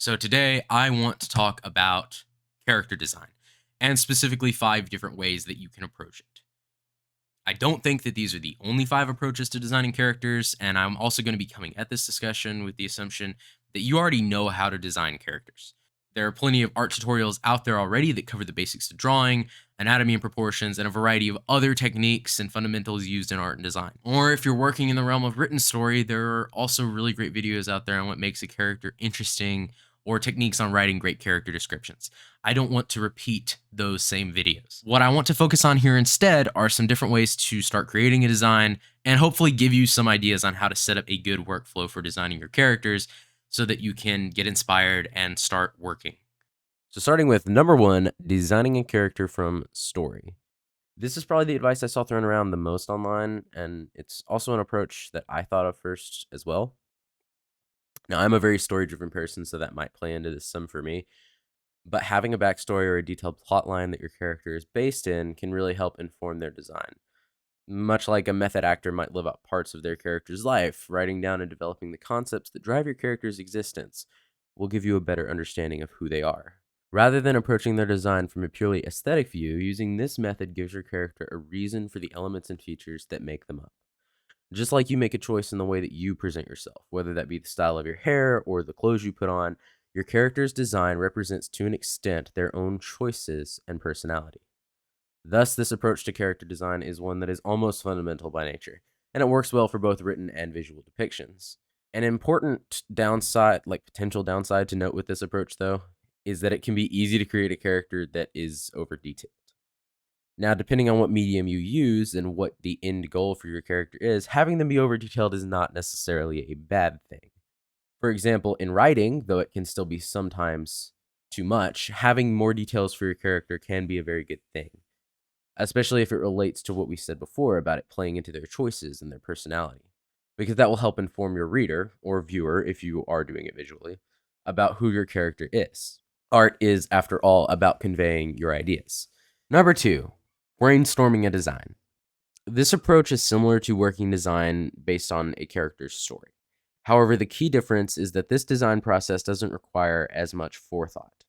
So today I want to talk about character design and specifically 5 different ways that you can approach it. I don't think that these are the only 5 approaches to designing characters, and I'm also going to be coming at this discussion with the assumption that you already know how to design characters. There are plenty of art tutorials out there already that cover the basics to drawing, anatomy and proportions, and a variety of other techniques and fundamentals used in art and design. Or if you're working in the realm of written story, there are also really great videos out there on what makes a character interesting or techniques on writing great character descriptions. I don't want to repeat those same videos. What I want to focus on here instead are some different ways to start creating a design and hopefully give you some ideas on how to set up a good workflow for designing your characters so that you can get inspired and start working. So, starting with number one, designing a character from story. This is probably the advice I saw thrown around the most online, and it's also an approach that I thought of first as well. Now, I'm a very story driven person, so that might play into this some for me. But having a backstory or a detailed plot line that your character is based in can really help inform their design. Much like a method actor might live out parts of their character's life, writing down and developing the concepts that drive your character's existence will give you a better understanding of who they are. Rather than approaching their design from a purely aesthetic view, using this method gives your character a reason for the elements and features that make them up. Just like you make a choice in the way that you present yourself, whether that be the style of your hair or the clothes you put on, your character's design represents to an extent their own choices and personality. Thus, this approach to character design is one that is almost fundamental by nature, and it works well for both written and visual depictions. An important downside, like potential downside to note with this approach, though, is that it can be easy to create a character that is over detailed. Now, depending on what medium you use and what the end goal for your character is, having them be over detailed is not necessarily a bad thing. For example, in writing, though it can still be sometimes too much, having more details for your character can be a very good thing, especially if it relates to what we said before about it playing into their choices and their personality, because that will help inform your reader or viewer, if you are doing it visually, about who your character is. Art is, after all, about conveying your ideas. Number two, brainstorming a design. This approach is similar to working design based on a character's story. However, the key difference is that this design process doesn't require as much forethought.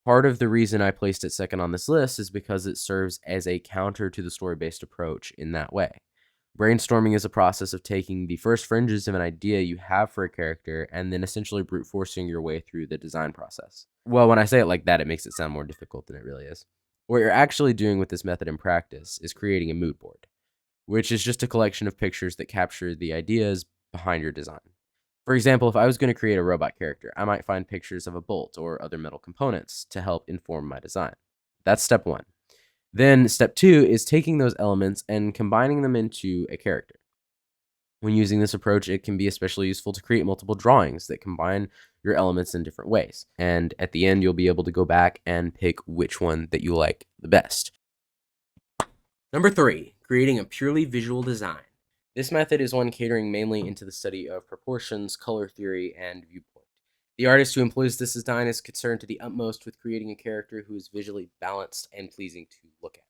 Part of the reason I placed it second on this list is because it serves as a counter to the story based approach in that way. Brainstorming is a process of taking the first fringes of an idea you have for a character and then essentially brute forcing your way through the design process. Well, when I say it like that, it makes it sound more difficult than it really is. What you're actually doing with this method in practice is creating a mood board, which is just a collection of pictures that capture the ideas behind your design. For example, if I was going to create a robot character, I might find pictures of a bolt or other metal components to help inform my design. That's step one. Then step two is taking those elements and combining them into a character. When using this approach, it can be especially useful to create multiple drawings that combine your elements in different ways. And at the end, you'll be able to go back and pick which one that you like the best. Number three, creating a purely visual design. This method is one catering mainly into the study of proportions, color theory, and viewpoint. The artist who employs this design is concerned to the utmost with creating a character who is visually balanced and pleasing to look at.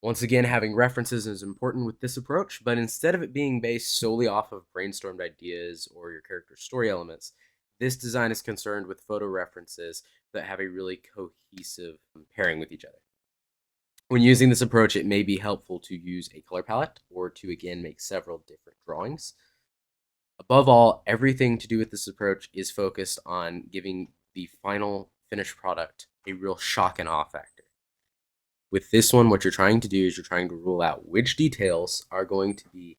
Once again, having references is important with this approach, but instead of it being based solely off of brainstormed ideas or your character's story elements, this design is concerned with photo references that have a really cohesive pairing with each other. When using this approach, it may be helpful to use a color palette or to again make several different drawings. Above all, everything to do with this approach is focused on giving the final finished product a real shock and awe factor. With this one, what you're trying to do is you're trying to rule out which details are going to be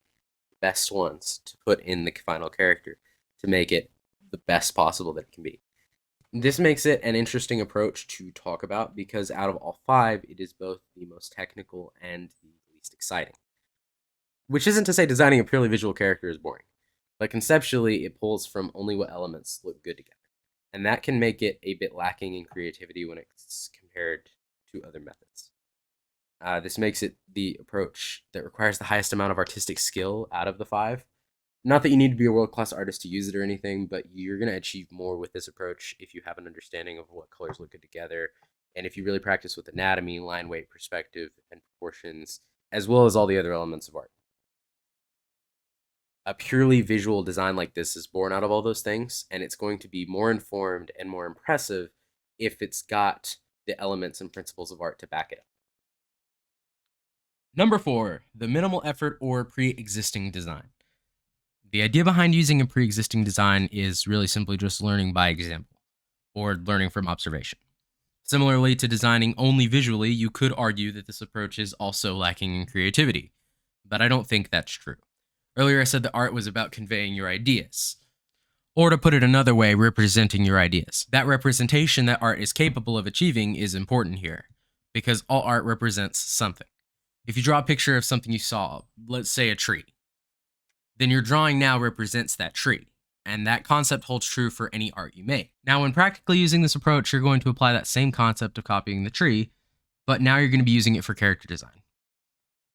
the best ones to put in the final character to make it the best possible that it can be. This makes it an interesting approach to talk about because out of all 5, it is both the most technical and the least exciting. Which isn't to say designing a purely visual character is boring, but conceptually, it pulls from only what elements look good together. And that can make it a bit lacking in creativity when it's compared to other methods. This makes it the approach that requires the highest amount of artistic skill out of the 5. Not that you need to be a world class artist to use it or anything, but you're going to achieve more with this approach if you have an understanding of what colors look good together. And if you really practice with anatomy, line weight, perspective, and proportions, as well as all the other elements of art. A purely visual design like this is born out of all those things, and it's going to be more informed and more impressive if it's got the elements and principles of art to back it up. Number 4, the minimal effort or pre-existing design. The idea behind using a pre-existing design is really simply just learning by example, or learning from observation. Similarly to designing only visually, you could argue that this approach is also lacking in creativity, but I don't think that's true. Earlier I said that art was about conveying your ideas, or to put it another way, representing your ideas. That representation that art is capable of achieving is important here, because all art represents something. If you draw a picture of something you saw, let's say a tree, then your drawing now represents that tree. And that concept holds true for any art you make. Now, when practically using this approach, you're going to apply that same concept of copying the tree, but now you're going to be using it for character design.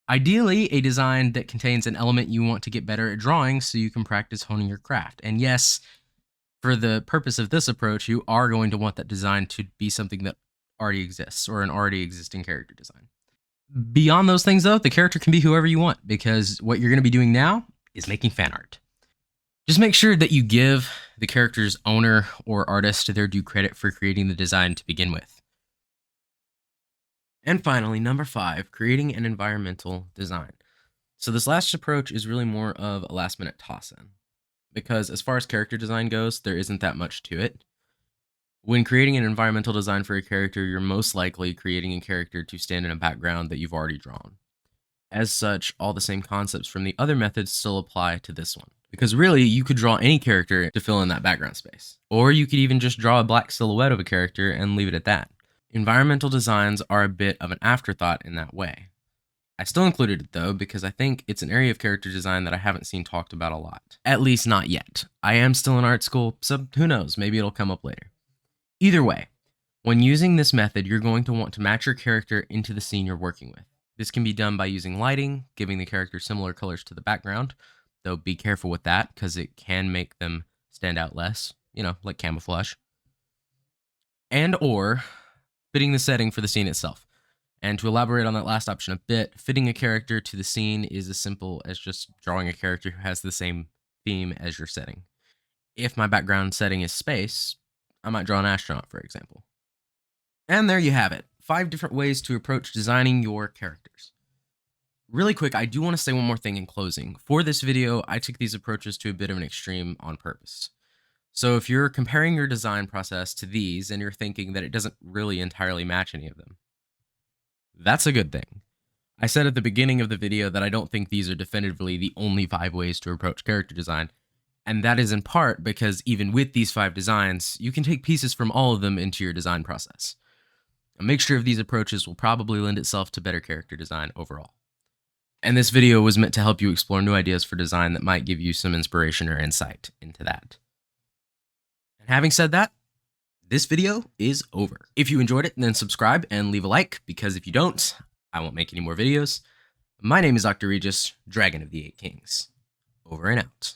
Ideally, a design that contains an element you want to get better at drawing so you can practice honing your craft. And yes, for the purpose of this approach, you are going to want that design to be something that already exists or an already existing character design. Beyond those things, though, the character can be whoever you want, because what you're going to be doing now is making fan art. Just make sure that you give the character's owner or artist their due credit for creating the design to begin with. And finally, number 5, creating an environmental design. So this last approach is really more of a last-minute toss-in, because as far as character design goes, there isn't that much to it. When creating an environmental design for a character, you're most likely creating a character to stand in a background that you've already drawn. As such, all the same concepts from the other methods still apply to this one. Because really, you could draw any character to fill in that background space. Or you could even just draw a black silhouette of a character and leave it at that. Environmental designs are a bit of an afterthought in that way. I still included it though, because I think it's an area of character design that I haven't seen talked about a lot. At least not yet. I am still in art school, so who knows, maybe it'll come up later. Either way, when using this method, you're going to want to match your character into the scene you're working with. This can be done by using lighting, giving the character similar colors to the background, though be careful with that because it can make them stand out less, like camouflage. And or fitting the setting for the scene itself. And to elaborate on that last option a bit, fitting a character to the scene is as simple as just drawing a character who has the same theme as your setting. If my background setting is space, I might draw an astronaut, for example. And there you have it, 5 different ways to approach designing your characters. Really quick, I do want to say one more thing in closing. For this video, I took these approaches to a bit of an extreme on purpose. So if you're comparing your design process to these and you're thinking that it doesn't really entirely match any of them, that's a good thing. I said at the beginning of the video that I don't think these are definitively the only 5 ways to approach character design, and that is in part because even with these 5 designs, you can take pieces from all of them into your design process. A mixture of these approaches will probably lend itself to better character design overall. And this video was meant to help you explore new ideas for design that might give you some inspiration or insight into that. And having said that, this video is over. If you enjoyed it, then subscribe and leave a like, because if you don't, I won't make any more videos. My name is Dr. Regis, Dragon of the 8 Kings. Over and out.